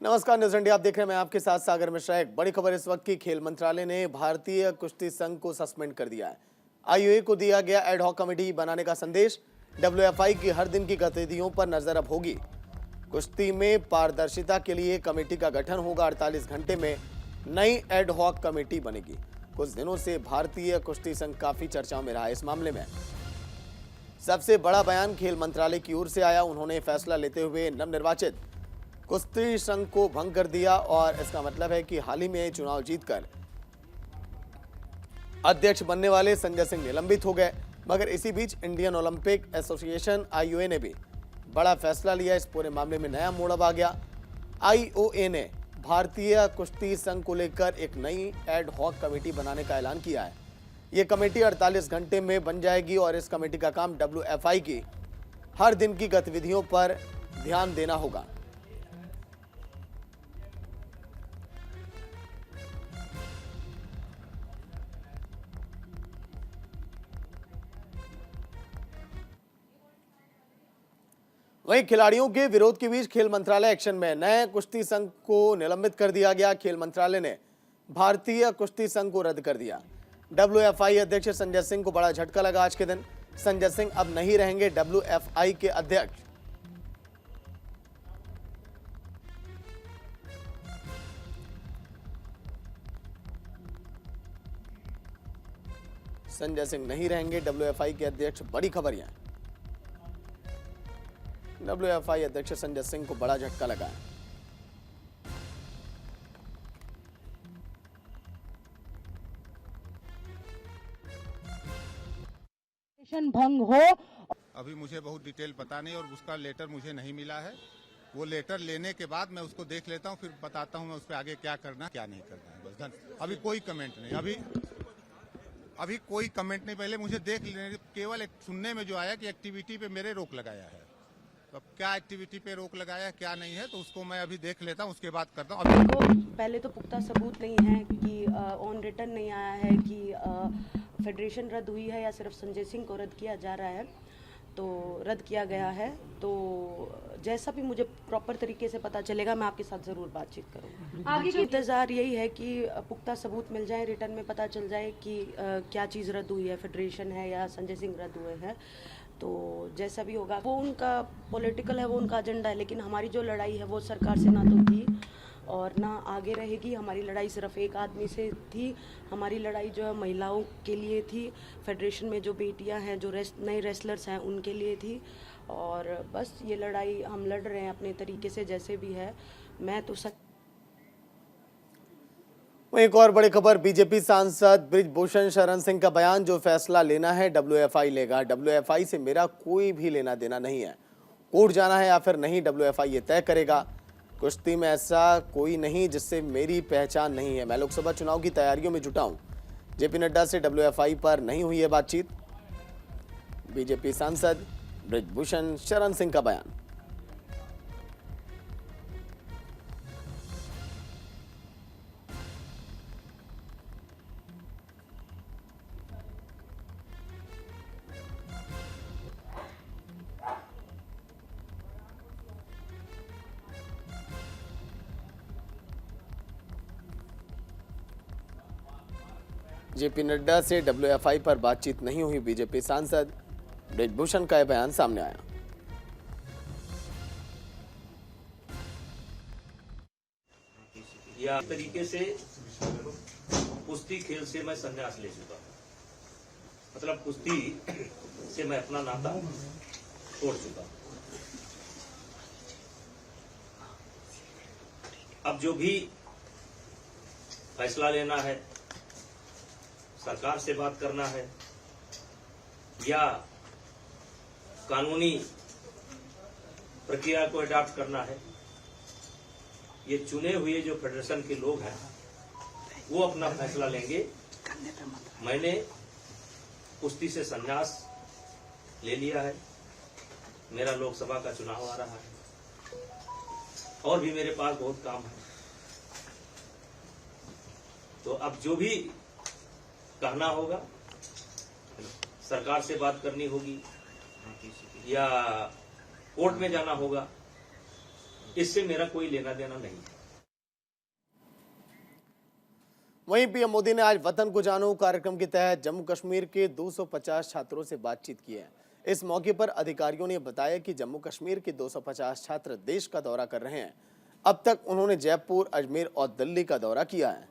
नमस्कार, news India आप देख रहे हैं। मैं आपके साथ सागर मिश्रा। एक बड़ी खबर इस वक्त की, खेल मंत्रालय ने भारतीय कुश्ती संघ को सस्पेंड कर दिया है। आईओए को दिया गया एड हॉक कमेटी बनाने का संदेश। डब्ल्यूएफआई की हर दिन की गतिविधियों पर नजर अब होगी। कुश्ती में पारदर्शिता के लिए कमेटी का गठन होगा। 48 घंटे में नई एड हॉक कमेटी बनेगी। कुछ दिनों से भारतीय कुश्ती संघ काफी चर्चाओं में रहा है। इस मामले में सबसे बड़ा बयान खेल मंत्रालय की ओर से आया। उन्होंने फैसला लेते हुए नवनिर्वाचित कुश्ती संघ को भंग कर दिया और इसका मतलब है कि हाल ही में चुनाव जीतकर अध्यक्ष बनने वाले संजय सिंह निलंबित हो गए। मगर इसी बीच इंडियन ओलंपिक एसोसिएशन आईओए ने भी बड़ा फैसला लिया। इस पूरे मामले में नया मोड़ अब आ गया। आईओए ने भारतीय कुश्ती संघ को लेकर एक नई एड हॉक कमेटी बनाने का ऐलान किया है। यह कमेटी 48 घंटे में बन जाएगी और इस कमेटी का काम डब्ल्यूएफआई की हर दिन की गतिविधियों पर ध्यान देना होगा। वहीं खिलाड़ियों के विरोध के बीच खेल मंत्रालय एक्शन में। नए कुश्ती संघ को निलंबित कर दिया गया। खेल मंत्रालय ने भारतीय कुश्ती संघ को रद्द कर दिया। डब्ल्यूएफआई अध्यक्ष संजय सिंह को बड़ा झटका लगा आज के दिन। संजय सिंह अब नहीं रहेंगे डब्ल्यूएफआई के अध्यक्ष। संजय सिंह नहीं रहेंगे डब्ल्यूएफआई के अध्यक्ष। बड़ी खबर यह है, डब्ल्यूएफआई अध्यक्ष संजय सिंह को बड़ा झटका लगा है। भंग हो। अभी मुझे बहुत डिटेल पता नहीं और उसका लेटर मुझे नहीं मिला है। वो लेटर लेने के बाद मैं उसको देख लेता हूँ, फिर बताता हूँ मैं उस पर आगे क्या करना क्या नहीं करना है। बस अभी कोई कमेंट नहीं, अभी कोई कमेंट नहीं। पहले मुझे देख लेने, केवल एक सुनने में जो आया कि एक्टिविटी पे मेरे रोक लगाया है। तो अब क्या एक्टिविटी पे रोक लगाया है क्या नहीं है तो उसको मैं अभी देख लेता हूँ, उसके बाद करता हूँ। अभी पहले तो पुख्ता सबूत नहीं है कि ऑन रिटर्न नहीं आया है कि फेडरेशन रद्द हुई है या सिर्फ संजय सिंह को रद्द किया जा रहा है। तो रद्द किया गया है, तो जैसा भी मुझे प्रॉपर तरीके से पता चलेगा मैं आपके साथ ज़रूर बातचीत करूँगी। आगे का इंतज़ार यही है कि पुख्ता सबूत मिल जाए, रिटर्न में पता चल जाए कि क्या चीज़ रद्द हुई है, फेडरेशन है या संजय सिंह रद्द हुए हैं। तो जैसा भी होगा, वो उनका पॉलिटिकल है, वो उनका एजेंडा है। लेकिन हमारी जो लड़ाई है वो सरकार से ना तो थी और ना आगे रहेगी। हमारी लड़ाई सिर्फ एक आदमी से थी। हमारी लड़ाई जो है महिलाओं के लिए थी, फेडरेशन में जो बेटियां हैं, जो नए रेसलर्स हैं उनके लिए थी। और बस ये लड़ाई हम लड़ रहे हैं अपने तरीके से, जैसे भी है। मैं तो एक और बड़ी खबर, बीजेपी सांसद बृजभूषण शरण सिंह का बयान। जो फैसला लेना है डब्ल्यूएफआई लेगा। डब्ल्यूएफआई से मेरा कोई भी लेना देना नहीं है। कोर्ट जाना है या फिर नहीं, डब्ल्यूएफआई ये तय करेगा। कुश्ती में ऐसा कोई नहीं जिससे मेरी पहचान नहीं है। मैं लोकसभा चुनाव की तैयारियों में जुटा हूं। जेपी नड्डा से डब्ल्यूएफआई पर नहीं हुई है बातचीत। बीजेपी सांसद बृजभूषण शरण सिंह का बयान। जेपी नड्डा से डब्ल्यूएफआई पर बातचीत नहीं हुई। बीजेपी सांसद बृजभूषण का यह बयान सामने आया। या तरीके से कुश्ती खेल से मैं संन्यास ले चुका, मतलब कुश्ती से मैं अपना नाता छोड़ चुका। अब जो भी फैसला लेना है, सरकार से बात करना है या कानूनी प्रक्रिया को अडॉप्ट करना है, ये चुने हुए जो फेडरेशन के लोग हैं वो अपना फैसला लेंगे। मैंने कुश्ती से संन्यास ले लिया है। मेरा लोकसभा का चुनाव आ रहा है और भी मेरे पास बहुत काम है। तो अब जो भी कहना होगा, सरकार से बात करनी होगी या कोर्ट में जाना होगा, इससे मेरा कोई लेना देना नहीं है। वहीं पीएम मोदी ने आज वतन को जानो कार्यक्रम के तहत जम्मू कश्मीर के 250 छात्रों से बातचीत की है। इस मौके पर अधिकारियों ने बताया कि जम्मू कश्मीर के 250 छात्र देश का दौरा कर रहे हैं। अब तक उन्होंने जयपुर, अजमेर और दिल्ली का दौरा किया है।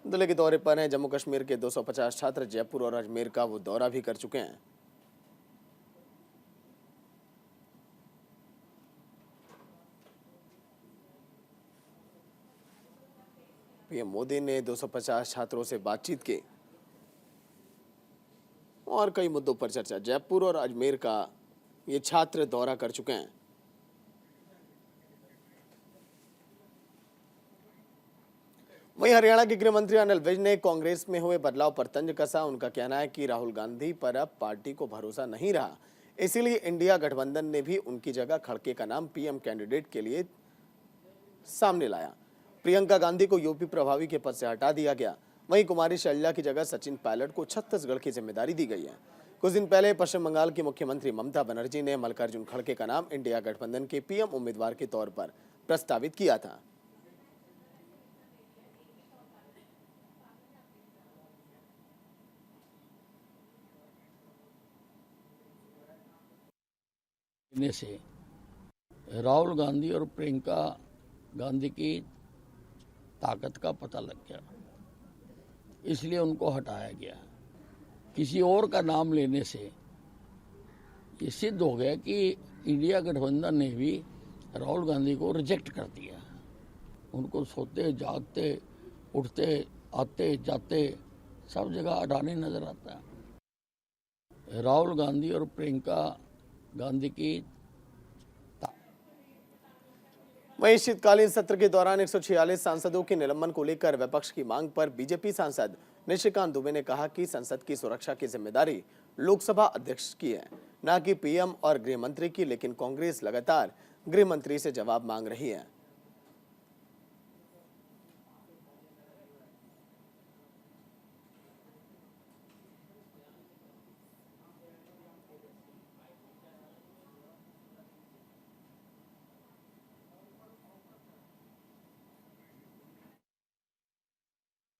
दिल्ली के दौरे पर हैं जम्मू कश्मीर के 250 छात्र। जयपुर और अजमेर का वो दौरा भी कर चुके हैं। पीएम मोदी ने 250 छात्रों से बातचीत की और कई मुद्दों पर चर्चा। जयपुर और अजमेर का ये छात्र दौरा कर चुके हैं। वहीं हरियाणा के गृह मंत्री अनिल विज ने कांग्रेस में हुए बदलाव पर तंज कसा। उनका कहना है कि राहुल गांधी पर अब पार्टी को भरोसा नहीं रहा, इसीलिए इंडिया गठबंधन ने भी उनकी जगह खड़गे का नाम पीएम कैंडिडेट के लिए सामने लाया। प्रियंका गांधी को यूपी प्रभारी के पद से हटा दिया गया। वहीं कुमारी शैलजा की जगह सचिन पायलट को छत्तीसगढ़ की जिम्मेदारी दी गई है। कुछ दिन पहले पश्चिम बंगाल की मुख्यमंत्री ममता बनर्जी ने मल्लिकार्जुन खड़गे का नाम इंडिया गठबंधन के पीएम उम्मीदवार के तौर पर प्रस्तावित किया था। से राहुल गांधी और प्रियंका गांधी की ताकत का पता लग गया, इसलिए उनको हटाया गया। किसी और का नाम लेने से ये सिद्ध हो गया कि इंडिया गठबंधन ने भी राहुल गांधी को रिजेक्ट कर दिया। उनको सोते जागते उठते आते जाते सब जगह अडानी नजर आता है। राहुल गांधी और प्रियंका गांधी की वहीं शीतकालीन सत्र के दौरान 146 सांसदों के निलंबन को लेकर विपक्ष की मांग पर बीजेपी सांसद निशिकांत दुबे ने कहा कि संसद की सुरक्षा की जिम्मेदारी लोकसभा अध्यक्ष की है, न कि पीएम और गृह मंत्री की। लेकिन कांग्रेस लगातार गृह मंत्री से जवाब मांग रही है।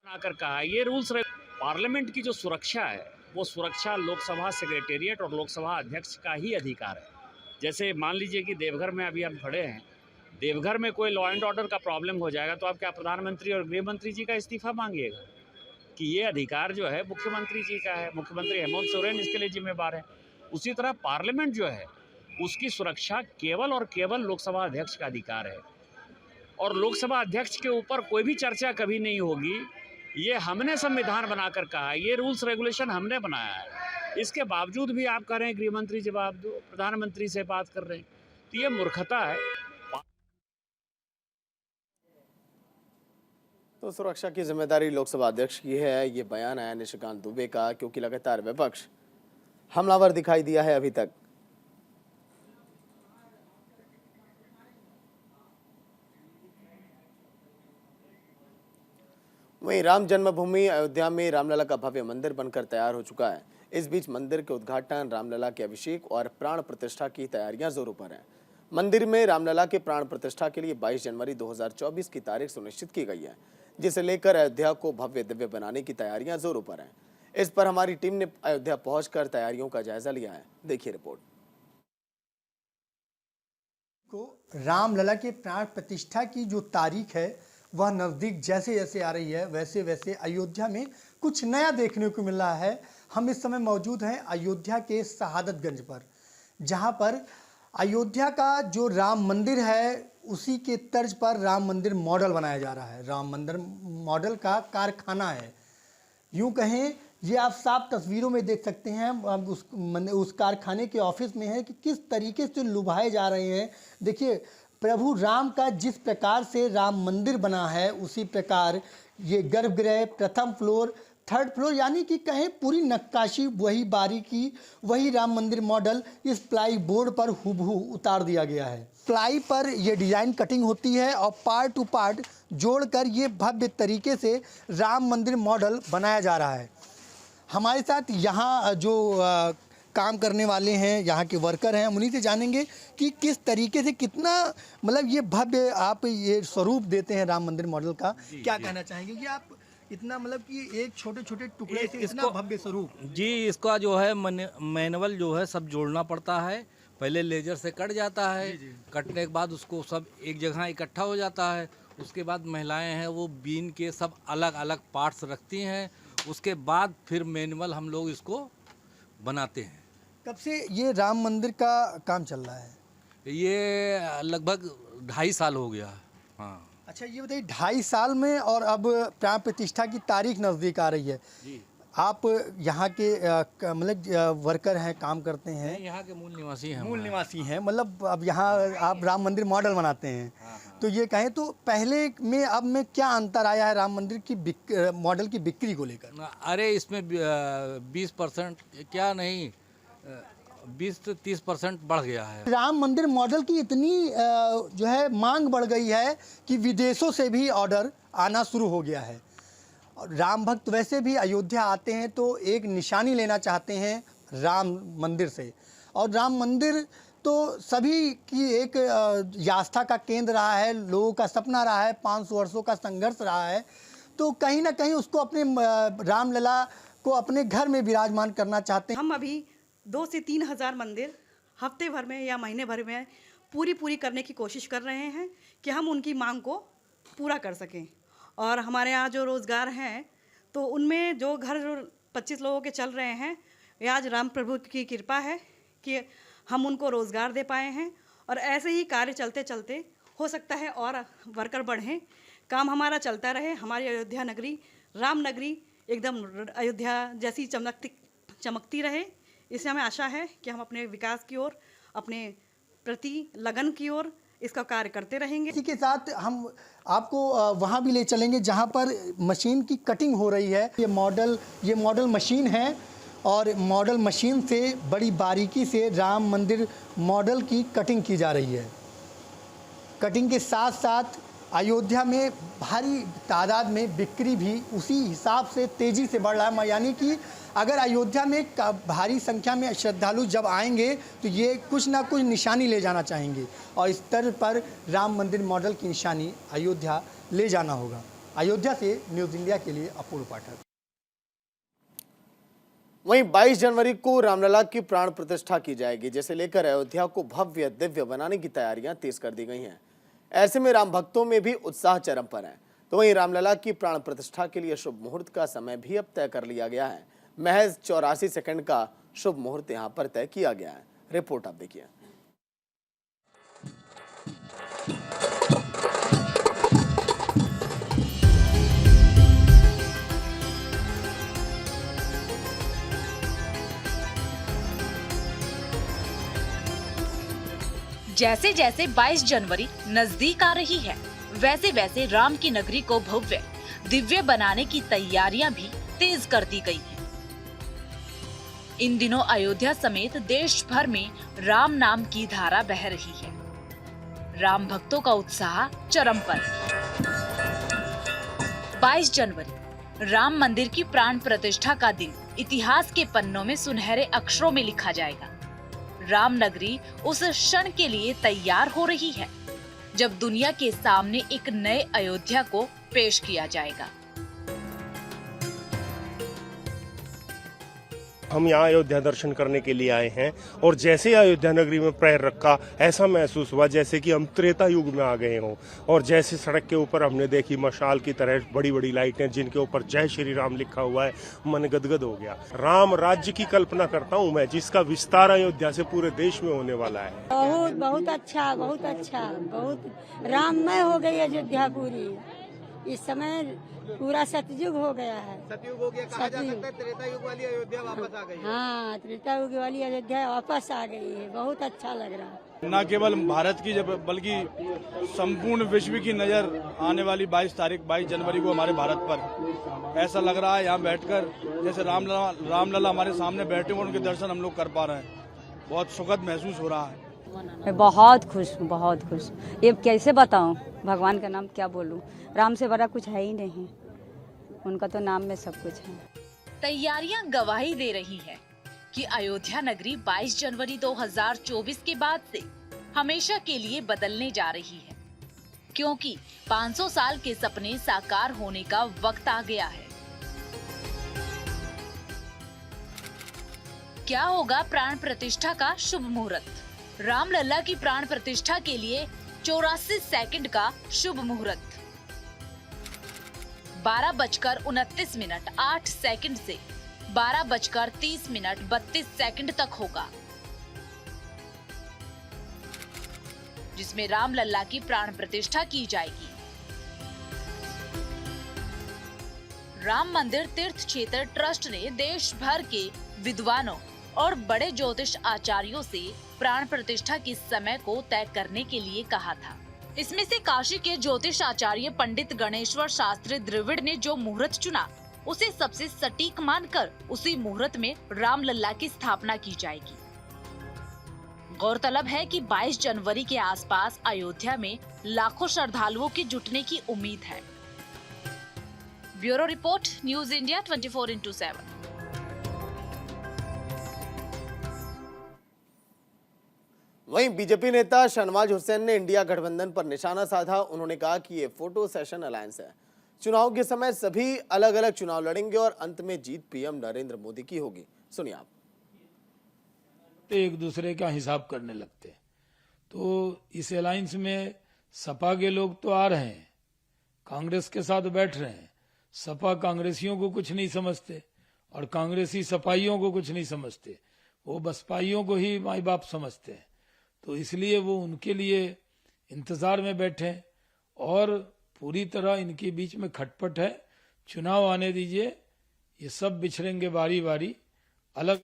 आकर कहा ये रूल्स पार्लियामेंट की जो सुरक्षा है वो सुरक्षा लोकसभा सेक्रेटेरिएट और लोकसभा अध्यक्ष का ही अधिकार है। जैसे मान लीजिए कि देवघर में अभी हम खड़े हैं, देवघर में कोई लॉ एंड ऑर्डर का प्रॉब्लम हो जाएगा तो आप क्या प्रधानमंत्री और गृह मंत्री जी का इस्तीफा मांगिएगा? कि ये अधिकार जो है मुख्यमंत्री जी का है, मुख्यमंत्री हेमंत सोरेन इसके लिए जिम्मेदार है। उसी तरह पार्लियामेंट जो है उसकी सुरक्षा केवल और केवल लोकसभा अध्यक्ष का अधिकार है और लोकसभा अध्यक्ष के ऊपर कोई भी चर्चा कभी नहीं होगी। ये हमने संविधान बनाकर कहा है, ये रूल्स रेगुलेशन हमने बनाया है। इसके बावजूद भी आप कह रहे हैं गृह मंत्री जवाब दो, प्रधानमंत्री से बात कर रहे हैं, तो ये मूर्खता है। तो सुरक्षा की जिम्मेदारी लोकसभा अध्यक्ष की है, ये बयान आया निशिकांत दुबे का, क्योंकि लगातार विपक्ष हमलावर दिखाई दिया है अभी तक। वहीं राम जन्मभूमि अयोध्या में रामलला का भव्य मंदिर बनकर तैयार हो चुका है। इस बीच मंदिर के उद्घाटन, रामलला के अभिषेक और प्राण प्रतिष्ठा की तैयारियां जोरों पर हैं। मंदिर में रामलला के प्राण प्रतिष्ठा के लिए 22 जनवरी 2024 की तारीख सुनिश्चित की गई है, जिसे लेकर अयोध्या को भव्य दिव्य बनाने की तैयारियां जोरों पर हैं। इस पर हमारी टीम ने अयोध्या पहुंचकर तैयारियों का जायजा लिया है। देखिए रिपोर्ट। रामलला के प्राण प्रतिष्ठा की जो तारीख है वह नज़दीक जैसे जैसे आ रही है वैसे वैसे अयोध्या में कुछ नया देखने को मिल रहा है। हम इस समय मौजूद हैं अयोध्या के शहादतगंज पर, जहां पर अयोध्या का जो राम मंदिर है उसी के तर्ज पर राम मंदिर मॉडल बनाया जा रहा है। राम मंदिर मॉडल का कारखाना है, यूं कहें ये आप साफ तस्वीरों में देख सकते हैं। अब उस कारखाने के ऑफिस में है कि किस तरीके से लुभाए जा रहे हैं। देखिए प्रभु राम का जिस प्रकार से राम मंदिर बना है उसी प्रकार ये गर्भगृह, प्रथम फ्लोर, थर्ड फ्लोर, यानी कि कहें पूरी नक्काशी, वही बारीकी, वही राम मंदिर मॉडल इस प्लाई बोर्ड पर हुबहू उतार दिया गया है। प्लाई पर ये डिज़ाइन कटिंग होती है और पार्ट टू पार्ट जोड़कर ये भव्य तरीके से राम मंदिर मॉडल बनाया जा रहा है। हमारे साथ यहाँ जो काम करने वाले हैं, यहाँ के वर्कर हैं, हम उन्हीं से जानेंगे कि किस तरीके से कितना मतलब ये भव्य आप ये स्वरूप देते हैं राम मंदिर मॉडल का। क्या कहना चाहेंगे कि आप इतना मतलब कि एक छोटे छोटे टुकड़े से इतना भव्य स्वरूप? जी, इसका जो है मैनुअल जो है सब जोड़ना पड़ता है। पहले लेजर से कट जाता है, कटने के बाद उसको सब एक जगह इकट्ठा हो जाता है। उसके बाद महिलाएं हैं वो बीन के सब अलग अलग पार्ट्स रखती हैं। उसके बाद फिर मैनुअल हम लोग इसको बनाते हैं। कब से ये राम मंदिर का काम चल रहा है? ये लगभग 2.5 साल हो गया। हाँ। अच्छा, ये बताइए 2.5 साल में और अब प्राण प्रतिष्ठा की तारीख नज़दीक आ रही है जी। आप यहाँ के मतलब वर्कर हैं, काम करते हैं? यहाँ के मूल निवासी हैं। मूल निवासी हैं, मतलब अब यहाँ आप राम मंदिर मॉडल बनाते हैं। तो ये कहें तो पहले में अब में क्या अंतर आया है राम मंदिर की मॉडल की बिक्री को लेकर? अरे इसमें 20% क्या नहीं 20 से 30% बढ़ गया है। राम मंदिर मॉडल की इतनी जो है मांग बढ़ गई है कि विदेशों से भी ऑर्डर आना शुरू हो गया है। और राम भक्त वैसे भी अयोध्या आते हैं तो एक निशानी लेना चाहते हैं राम मंदिर से, और राम मंदिर तो सभी की एक आस्था का केंद्र रहा है, लोगों का सपना रहा है, 500 वर्षों का संघर्ष रहा है। तो कहीं ना कहीं उसको अपने रामलला को अपने घर में विराजमान करना चाहते हैं। हम अभी 2 से 3 हज़ार मंदिर हफ्ते भर में या महीने भर में पूरी करने की कोशिश कर रहे हैं कि हम उनकी मांग को पूरा कर सकें। और हमारे यहाँ जो रोज़गार हैं तो उनमें जो घर 25 लोगों के चल रहे हैं, ये आज राम प्रभु की कृपा है कि हम उनको रोज़गार दे पाए हैं। और ऐसे ही कार्य चलते चलते हो सकता है और वर्कर बढ़ें, काम हमारा चलता रहे, हमारी अयोध्या नगरी राम नगरी एकदम अयोध्या जैसी चमकती रहे। इससे हमें आशा है कि हम अपने विकास की ओर, अपने प्रति लगन की ओर इसका कार्य करते रहेंगे। इसी के साथ हम आपको वहाँ भी ले चलेंगे जहाँ पर मशीन की कटिंग हो रही है। ये मॉडल मशीन है और मॉडल मशीन से बड़ी बारीकी से राम मंदिर मॉडल की कटिंग की जा रही है। कटिंग के साथ साथ अयोध्या में भारी तादाद में बिक्री भी उसी हिसाब से तेज़ी से बढ़ रहा है। यानी कि अगर अयोध्या में भारी संख्या में श्रद्धालु जब आएंगे तो ये कुछ ना कुछ निशानी ले जाना चाहेंगे, और इस स्तर पर राम मंदिर मॉडल की निशानी अयोध्या ले जाना होगा। अयोध्या से न्यूज़ इंडिया के लिए अपूर्व पाठक। वहीं 22 जनवरी को रामलला की प्राण प्रतिष्ठा की जाएगी, जिसे लेकर अयोध्या को भव्य दिव्य बनाने की तैयारियां तेज कर दी गई हैं। ऐसे में राम भक्तों में भी उत्साह चरम पर है। तो वहीं रामलला की प्राण प्रतिष्ठा के लिए शुभ मुहूर्त का समय भी अब तय कर लिया गया है। महज 84 सेकंड का शुभ मुहूर्त यहां पर तय किया गया है। रिपोर्ट आप देखिए। जैसे जैसे 22 जनवरी नजदीक आ रही है, वैसे वैसे राम की नगरी को भव्य दिव्य बनाने की तैयारियां भी तेज कर दी गई हैं। इन दिनों अयोध्या समेत देश भर में राम नाम की धारा बह रही है। राम भक्तों का उत्साह चरम पर। 22 जनवरी राम मंदिर की प्राण प्रतिष्ठा का दिन इतिहास के पन्नों में सुनहरे अक्षरों में लिखा जाएगा। राम नगरी उस क्षण के लिए तैयार हो रही है जब दुनिया के सामने एक नए अयोध्या को पेश किया जाएगा। हम यहाँ अयोध्या दर्शन करने के लिए आए हैं और जैसे ही अयोध्या नगरी में पैर रखा ऐसा महसूस हुआ जैसे कि हम त्रेता युग में आ गए हों। और जैसे सड़क के ऊपर हमने देखी मशाल की तरह बड़ी बड़ी लाइटें जिनके ऊपर जय श्री राम लिखा हुआ है, मन गदगद हो गया। राम राज्य की कल्पना करता हूँ मैं, जिसका विस्तार अयोध्या से पूरे देश में होने वाला है। बहुत अच्छा, बहुत राममय हो गई अयोध्या पूरी। इस समय पूरा सतयुग हो गया है। सतयुग हो गया, कहा जा सकता है त्रेता युग वाली अयोध्या वापस आ गई है। हाँ, त्रेता युग वाली अयोध्या वापस आ गई है। बहुत अच्छा लग रहा है। न केवल भारत की बल्कि संपूर्ण विश्व की नजर आने वाली 22 जनवरी को हमारे भारत पर। ऐसा लग रहा है यहाँ बैठकर जैसे रामलला हमारे सामने बैठे हुए, उनके दर्शन हम लोग कर पा रहे हैं। बहुत सुखद महसूस हो रहा है। मैं बहुत खुश हूँ, बहुत खुश। ये कैसे बताऊँ, भगवान का नाम क्या बोलूँ। राम से बड़ा कुछ है ही नहीं, उनका तो नाम में सब कुछ है। तैयारियां गवाही दे रही है। कि अयोध्या नगरी 22 जनवरी 2024 के बाद से हमेशा के लिए बदलने जा रही है, क्योंकि 500 साल के सपने साकार होने का वक्त आ गया है। क्या होगा प्राण प्रतिष्ठा का शुभ मुहूर्त? रामलला की प्राण प्रतिष्ठा के लिए 84 सेकंड का शुभ मुहूर्त 12:29:08 से 12:30:32 तक होगा, जिसमें रामलला की प्राण प्रतिष्ठा की जाएगी। राम मंदिर तीर्थ क्षेत्र ट्रस्ट ने देश भर के विद्वानों और बड़े ज्योतिष आचार्यों से प्राण प्रतिष्ठा के समय को तय करने के लिए कहा था। इसमें से काशी के ज्योतिष आचार्य पंडित गणेश्वर शास्त्री द्रविड़ ने जो मुहूर्त चुना, उसे सबसे सटीक मानकर उसी मुहूर्त में रामलला की स्थापना की जाएगी। गौरतलब है कि 22 जनवरी के आसपास अयोध्या में लाखों श्रद्धालुओं के जुटने की उम्मीद है। Bureau report, news India 24/7। वहीं बीजेपी नेता शहनवाज हुसैन ने इंडिया गठबंधन पर निशाना साधा। उन्होंने कहा कि ये फोटो सेशन अलायंस है। चुनाव के समय सभी अलग अलग चुनाव लड़ेंगे और अंत में जीत पीएम नरेंद्र मोदी की होगी। सुनिए आप। एक दूसरे का हिसाब करने लगते हैं, तो इस अलायंस में सपा के लोग तो आ रहे हैं, कांग्रेस के साथ बैठ रहे हैं। सपा कांग्रेसियों को कुछ नहीं समझते और कांग्रेसी सपाइयों को कुछ नहीं समझते, वो बसपाइयों को ही माई बाप समझते हैं। तो इसलिए वो उनके लिए इंतजार में बैठे हैं और पूरी तरह इनके बीच में खटपट है। चुनाव आने दीजिए, ये सब बिछड़ेंगे बारी बारी अलग।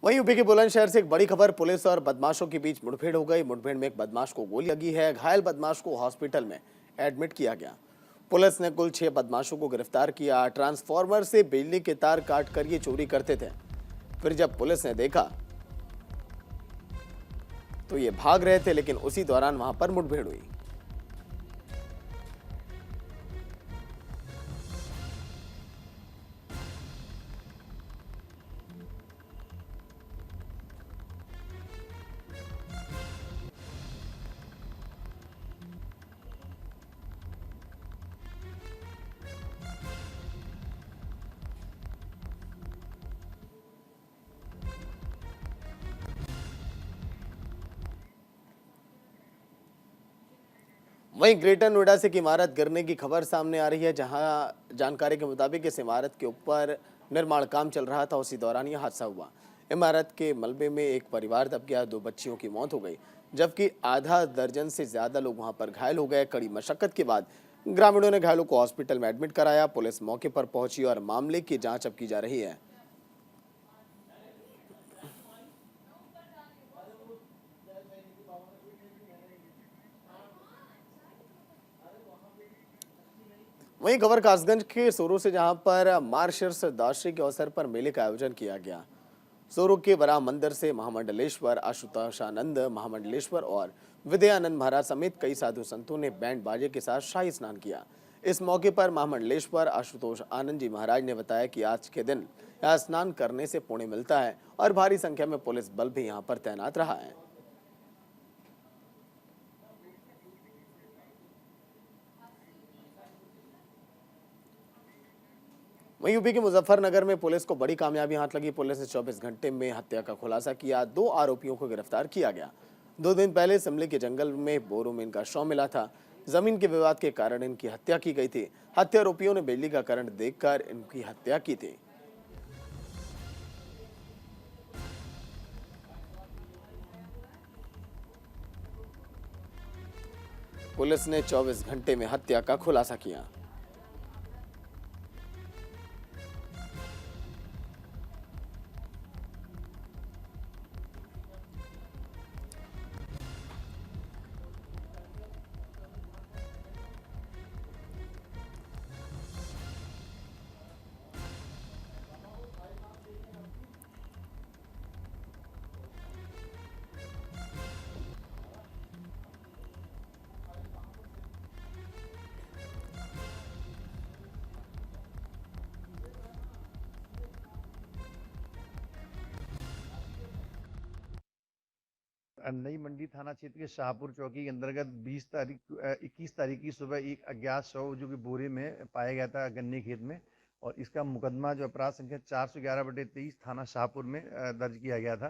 वहीं यूपी के बुलंदशहर से एक बड़ी खबर, पुलिस और बदमाशों के बीच मुठभेड़ हो गई। मुठभेड़ में एक बदमाश को गोली लगी है। घायल बदमाश को हॉस्पिटल में एडमिट किया गया। पुलिस ने कुल 6 बदमाशों को गिरफ्तार किया। ट्रांसफार्मर से बिजली के तार काटकर ये चोरी करते थे। फिर जब पुलिस ने देखा तो ये भाग रहे थे, लेकिन उसी दौरान वहां पर मुठभेड़ हुई। वहीं ग्रेटर नोएडा से एक इमारत गिरने की खबर सामने आ रही है, जहां जानकारी के मुताबिक इस इमारत के ऊपर निर्माण काम चल रहा था। उसी दौरान यह हादसा हुआ। इमारत के मलबे में एक परिवार दब गया, 2 बच्चियों की मौत हो गई, जबकि आधा दर्जन से ज्यादा लोग वहां पर घायल हो गए। कड़ी मशक्कत के बाद ग्रामीणों ने घायलों को हॉस्पिटल में एडमिट कराया। पुलिस मौके पर पहुंची और मामले की जांच अब की जा रही है। वहीं खबर कासगंज के सोरो से, जहां पर मार्गशीर्ष के अवसर पर मेले का आयोजन किया गया। सोरो के वराह मंदिर से महामंडलेश्वर आशुतोषानंद महामंडलेश्वर और विद्यानंद महाराज समेत कई साधु संतों ने बैंड बाजे के साथ शाही स्नान किया। इस मौके पर महामंडलेश्वर आशुतोष आनंद जी महाराज ने बताया कि आज के दिन यहाँ स्नान करने से पुण्य मिलता है और भारी संख्या में पुलिस बल भी यहाँ पर तैनात रहा है। वहीं यूपी के मुजफ्फरनगर में पुलिस को बड़ी कामयाबी हाथ लगी। पुलिस ने 24 घंटे में हत्या का खुलासा किया। 2 आरोपियों को गिरफ्तार किया गया। 2 दिन पहले शिमले के जंगल में बोरों में इनका शव मिला था। जमीन के विवाद के कारण इनकी हत्या की गई थी। हत्या आरोपियों ने बिजली का करंट देखकर इनकी हत्या की थी। पुलिस ने 24 घंटे में हत्या का खुलासा किया। नई मंडी थाना क्षेत्र के शाहपुर चौकी के अंतर्गत 21 तारीख की सुबह एक अज्ञात शव जो कि बोरे में पाया गया था गन्ने खेत में, और इसका मुकदमा जो अपराध संख्या 411/23 थाना शाहपुर में दर्ज किया गया था।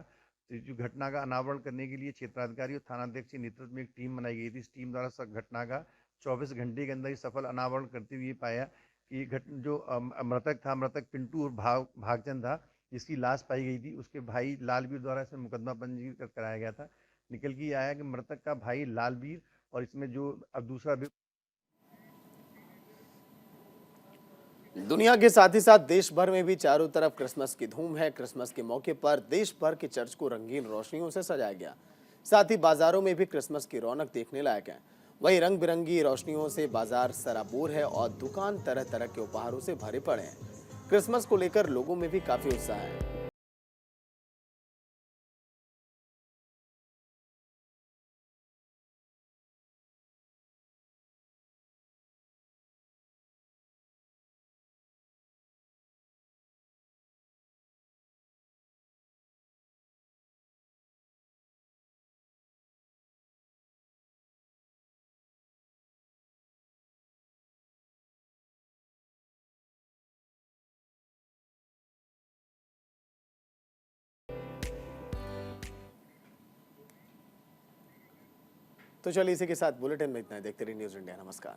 तो जो घटना का अनावरण करने के लिए क्षेत्राधिकारी और थानाध्यक्ष के नेतृत्व में एक टीम बनाई गई थी। इस टीम द्वारा घटना का 24 घंटे के अंदर ही सफल अनावरण करते हुए पाया कि जो मृतक पिंटू और भागचंद था, जिसकी लाश पाई गई थी, उसके भाई लालवीर द्वारा इसमें मुकदमा पंजीकृत कराया गया था। निकल के आया कि मृतक का भाई लालवीर और इसमें जो अब दूसरा दुनिया के साथ ही साथ देश भर में भी चारों तरफ क्रिसमस की धूम है। क्रिसमस के मौके पर देश भर के चर्च को रंगीन रोशनियों से सजाया गया। साथ ही बाजारों में भी क्रिसमस की रौनक देखने लायक है। वहीं रंग बिरंगी रोशनियों से बाजार सराबोर है और दुकान तरह तरह के उपहारों से भरे पड़े हैं। क्रिसमस को लेकर लोगों में भी काफी उत्साह है। तो चलिए इसी के साथ बुलेटिन में इतना ही। देखते रहिए न्यूज़ इंडिया। नमस्कार।